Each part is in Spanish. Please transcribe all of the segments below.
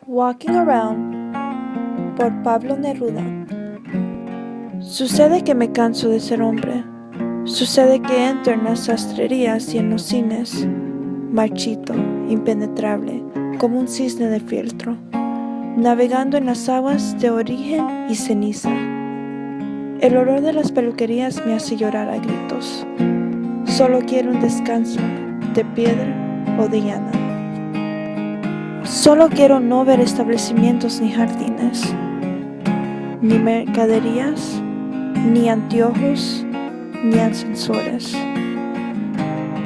Walking Around por Pablo Neruda. Sucede que me canso de ser hombre. Sucede que entro en las sastrerías y en los cines, marchito, impenetrable, como un cisne de fieltro, navegando en las aguas de origen y ceniza. El olor de las peluquerías me hace llorar a gritos. Solo quiero un descanso, de piedra o de llana. Solo quiero no ver establecimientos ni jardines, ni mercaderías, ni anteojos, ni ascensores.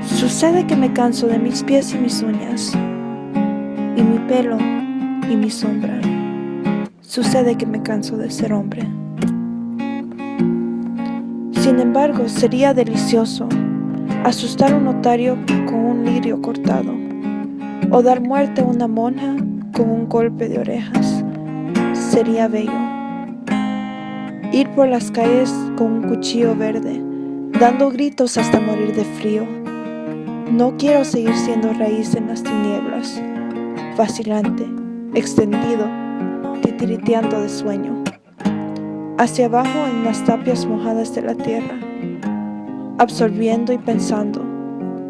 Sucede que me canso de mis pies y mis uñas, y mi pelo y mi sombra. Sucede que me canso de ser hombre. Sin embargo, sería delicioso asustar a un notario con un lirio cortado, o dar muerte a una monja con un golpe de orejas. Sería bello. Ir por las calles con un cuchillo verde, dando gritos hasta morir de frío. No quiero seguir siendo raíz en las tinieblas, vacilante, extendido, titiriteando de sueño, hacia abajo en las tapias mojadas de la tierra, absorbiendo y pensando,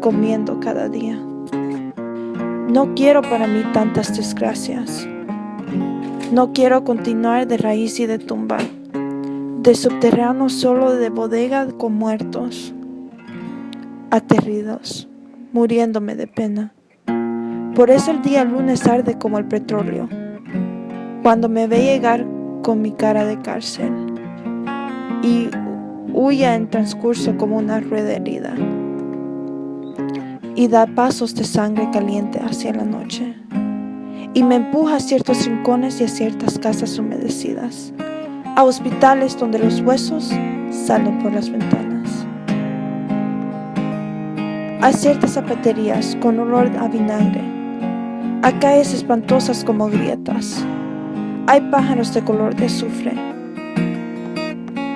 comiendo cada día. No quiero para mí tantas desgracias. No quiero continuar de raíz y de tumba, de subterráneo solo de bodega con muertos, aterridos, muriéndome de pena. Por eso el día lunes arde como el petróleo, cuando me ve llegar con mi cara de cárcel, y huya en transcurso como una rueda herida, y da pasos de sangre caliente hacia la noche, y me empuja a ciertos rincones y a ciertas casas humedecidas, a hospitales donde los huesos salen por las ventanas, a ciertas zapaterías con olor a vinagre, a calles espantosas como grietas. Hay pájaros de color de azufre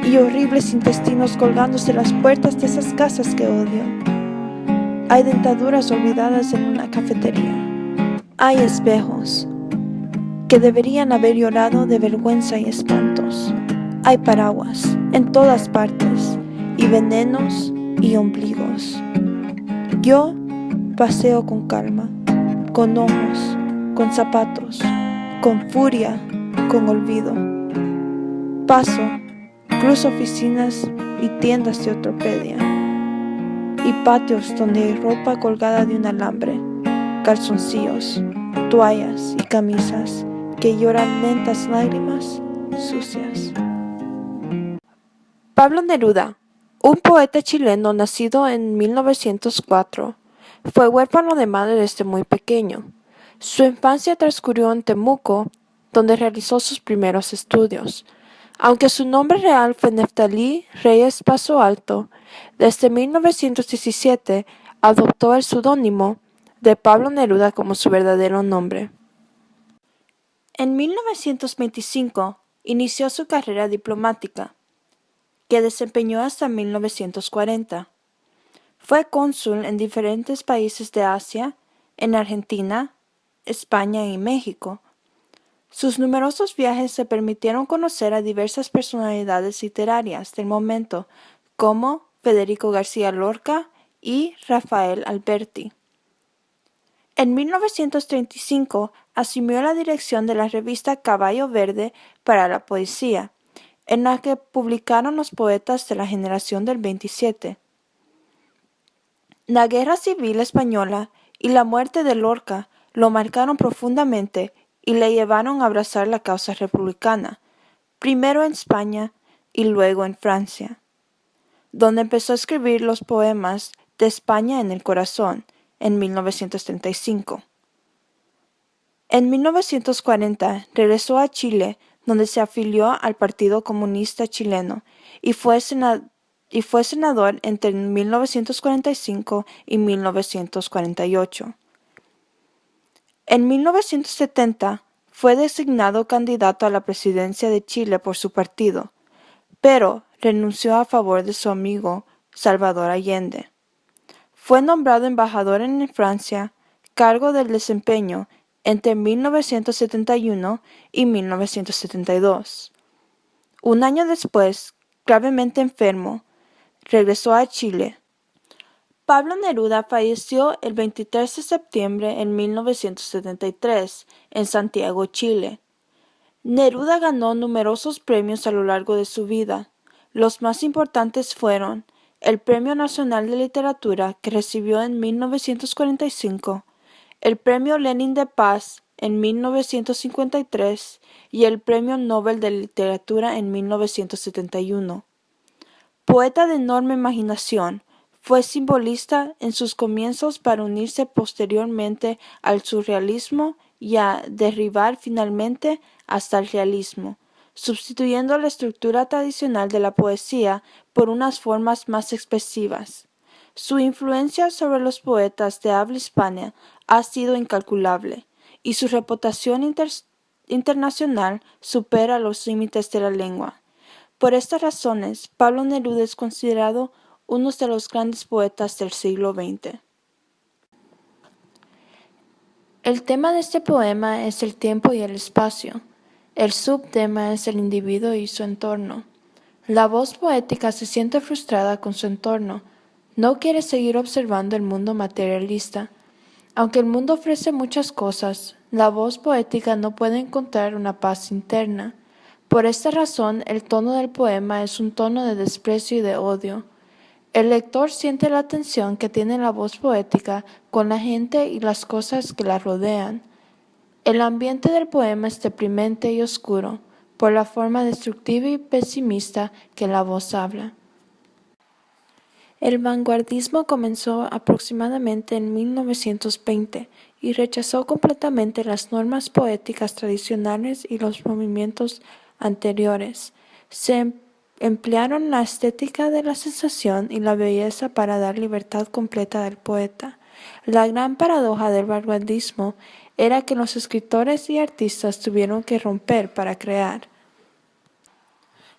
y horribles intestinos colgándose las puertas de esas casas que odio. Hay dentaduras olvidadas en una cafetería. Hay espejos que deberían haber llorado de vergüenza y espantos. Hay paraguas en todas partes y venenos y ombligos. Yo paseo con calma, con ojos, con zapatos, con furia, con olvido. Paso, cruzo oficinas y tiendas de ortopedia, y patios donde hay ropa colgada de un alambre, calzoncillos, toallas y camisas que lloran lentas lágrimas sucias. Pablo Neruda, un poeta chileno nacido en 1904, fue huérfano de madre desde muy pequeño. Su infancia transcurrió en Temuco, donde realizó sus primeros estudios. Aunque su nombre real fue Neftalí Reyes Paso Alto, desde 1917 adoptó el seudónimo de Pablo Neruda como su verdadero nombre. En 1925 inició su carrera diplomática, que desempeñó hasta 1940. Fue cónsul en diferentes países de Asia, en Argentina, España y México. Sus numerosos viajes le permitieron conocer a diversas personalidades literarias del momento, como Federico García Lorca y Rafael Alberti. En 1935 asumió la dirección de la revista Caballo Verde para la Poesía, en la que publicaron los poetas de la generación del 27. La Guerra Civil Española y la muerte de Lorca lo marcaron profundamente y le llevaron a abrazar la causa republicana, primero en España y luego en Francia, donde empezó a escribir los poemas de España en el corazón en 1935. En 1940 regresó a Chile, donde se afilió al Partido Comunista Chileno y fue senador entre 1945 y 1948. En 1970 fue designado candidato a la presidencia de Chile por su partido, pero renunció a favor de su amigo Salvador Allende. Fue nombrado embajador en Francia, cargo del desempeño entre 1971 y 1972. Un año después, gravemente enfermo, regresó a Chile. Pablo Neruda falleció el 23 de septiembre de 1973 en Santiago, Chile. Neruda ganó numerosos premios a lo largo de su vida. Los más importantes fueron el Premio Nacional de Literatura, que recibió en 1945, el Premio Lenin de Paz en 1953 y el Premio Nobel de Literatura en 1971. Poeta de enorme imaginación, fue simbolista en sus comienzos para unirse posteriormente al surrealismo y a derribar finalmente hasta el realismo, sustituyendo la estructura tradicional de la poesía por unas formas más expresivas. Su influencia sobre los poetas de habla hispana ha sido incalculable, y su reputación internacional supera los límites de la lengua. Por estas razones, Pablo Neruda es considerado uno de los grandes poetas del siglo XX. El tema de este poema es el tiempo y el espacio. El subtema es el individuo y su entorno. La voz poética se siente frustrada con su entorno. No quiere seguir observando el mundo materialista. Aunque el mundo ofrece muchas cosas, la voz poética no puede encontrar una paz interna. Por esta razón, el tono del poema es un tono de desprecio y de odio. El lector siente la tensión que tiene la voz poética con la gente y las cosas que la rodean. El ambiente del poema es deprimente y oscuro, por la forma destructiva y pesimista que la voz habla. El vanguardismo comenzó aproximadamente en 1920 y rechazó completamente las normas poéticas tradicionales y los movimientos anteriores. Se emplearon la estética de la sensación y la belleza para dar libertad completa al poeta. La gran paradoja del vanguardismo era que los escritores y artistas tuvieron que romper para crear.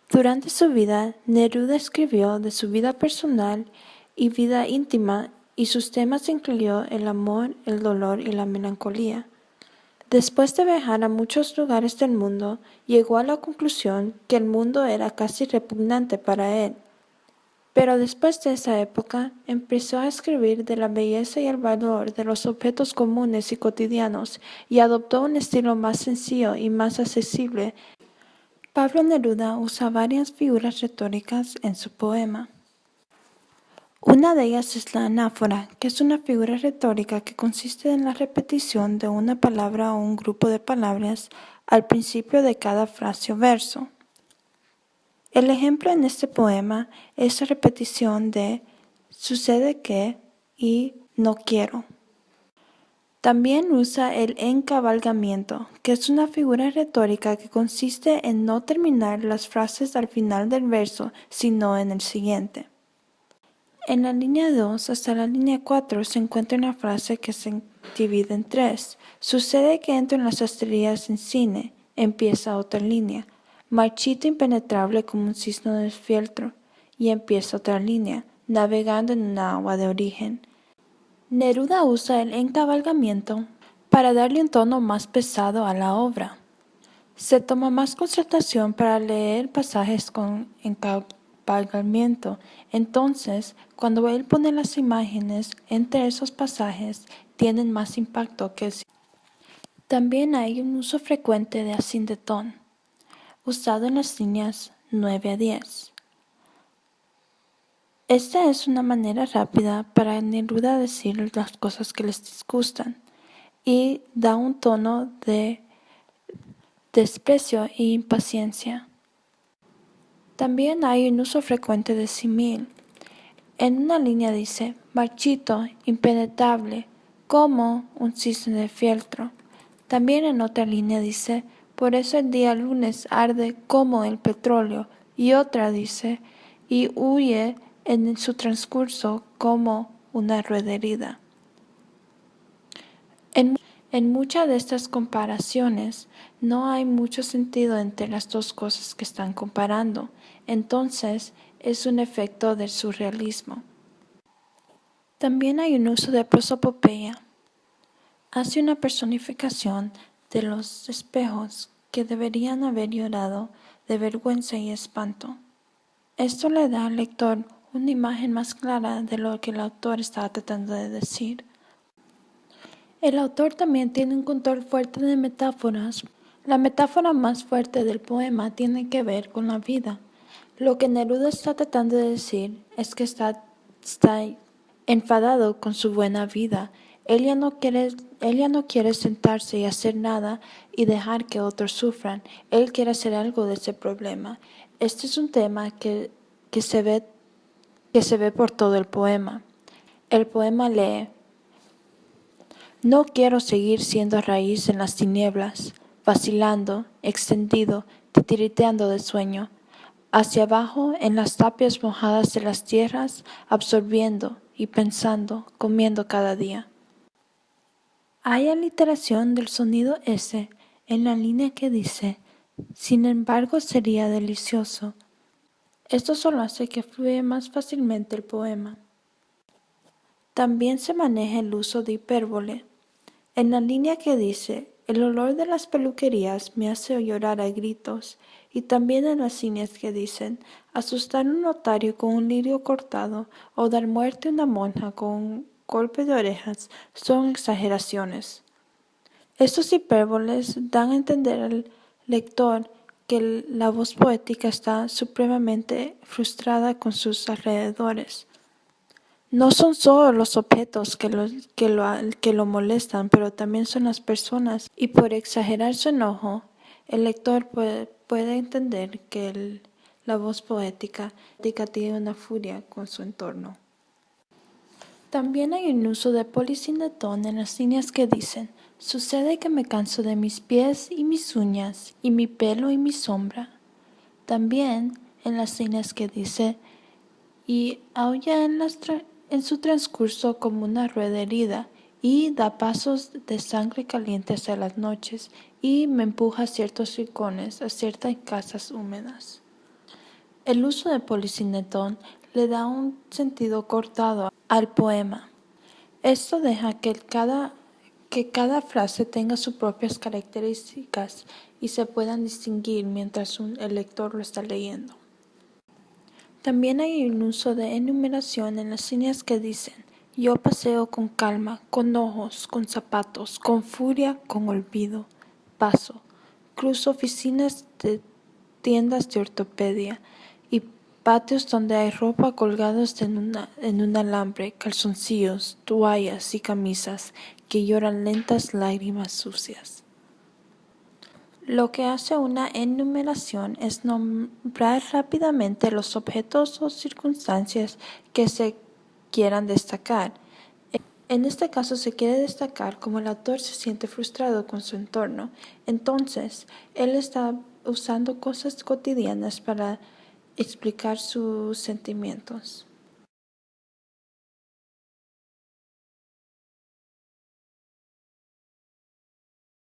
Durante su vida, Neruda escribió de su vida personal y vida íntima, y sus temas incluyó el amor, el dolor y la melancolía. Después de viajar a muchos lugares del mundo, llegó a la conclusión que el mundo era casi repugnante para él. Pero después de esa época, empezó a escribir de la belleza y el valor de los objetos comunes y cotidianos y adoptó un estilo más sencillo y más accesible. Pablo Neruda usa varias figuras retóricas en su poema. Una de ellas es la anáfora, que es una figura retórica que consiste en la repetición de una palabra o un grupo de palabras al principio de cada frase o verso. El ejemplo en este poema es la repetición de sucede que y no quiero. También usa el encabalgamiento, que es una figura retórica que consiste en no terminar las frases al final del verso, sino en el siguiente. En la línea 2 hasta la línea 4 se encuentra una frase que se divide en tres. Sucede que entro en las sastrerías en cine. Empieza otra línea. Marchito impenetrable como un cisne del fieltro. Y empieza otra línea. Navegando en un agua de origen. Neruda usa el encabalgamiento para darle un tono más pesado a la obra. Se toma más concentración para leer pasajes con encabalgamiento. Entonces, cuando él pone las imágenes entre esos pasajes, tienen más impacto que si. También hay un uso frecuente de ascendetón, usado en las líneas 9 a 10. Esta es una manera rápida para Neruda decir las cosas que les disgustan y da un tono de desprecio e impaciencia. También hay un uso frecuente de símil. En una línea dice, marchito, impenetrable, como un cisne de fieltro. También en otra línea dice, por eso el día lunes arde como el petróleo. Y otra dice, y huye en su transcurso como una rueda herida. En muchas de estas comparaciones no hay mucho sentido entre las dos cosas que están comparando, entonces es un efecto del surrealismo. También hay un uso de prosopopeya. Hace una personificación de los espejos que deberían haber llorado de vergüenza y espanto. Esto le da al lector una imagen más clara de lo que el autor estaba tratando de decir. El autor también tiene un control fuerte de metáforas. La metáfora más fuerte del poema tiene que ver con la vida. Lo que Neruda está tratando de decir es que está enfadado con su buena vida. Él ya no quiere sentarse y hacer nada y dejar que otros sufran. Él quiere hacer algo de ese problema. Este es un tema que se ve por todo el poema. El poema lee: no quiero seguir siendo raíz en las tinieblas, vacilando, extendido, titiriteando de sueño, hacia abajo en las tapias mojadas de las tierras, absorbiendo y pensando, comiendo cada día. Hay aliteración del sonido S en la línea que dice: sin embargo sería delicioso. Esto solo hace que fluya más fácilmente el poema. También se maneja el uso de hipérbole. En la línea que dice: el olor de las peluquerías me hace llorar a gritos, y también en las líneas que dicen: asustar a un notario con un lirio cortado o dar muerte a una monja con un golpe de orejas, son exageraciones. Estos hipérboles dan a entender al lector que la voz poética está supremamente frustrada con sus alrededores. No son solo los objetos que lo molestan, pero también son las personas. Y por exagerar su enojo, el lector puede entender que la voz poética tiene una furia con su entorno. También hay un uso de polisinetón en las líneas que dicen: sucede que me canso de mis pies y mis uñas, y mi pelo y mi sombra. También en las líneas que dice: y aulla en su transcurso como una rueda herida, y da pasos de sangre caliente hacia las noches, y me empuja a ciertos rincones, a ciertas casas húmedas. El uso de polisinetón le da un sentido cortado al poema. Esto deja que cada frase tenga sus propias características y se puedan distinguir mientras el lector lo está leyendo. También hay un uso de enumeración en las líneas que dicen: yo paseo con calma, con ojos, con zapatos, con furia, con olvido. Paso, cruzo oficinas de tiendas de ortopedia y patios donde hay ropa colgados en un alambre, calzoncillos, toallas y camisas que lloran lentas lágrimas sucias. Lo que hace una enumeración es nombrar rápidamente los objetos o circunstancias que se quieran destacar. En este caso se quiere destacar cómo el autor se siente frustrado con su entorno. Entonces, él está usando cosas cotidianas para explicar sus sentimientos.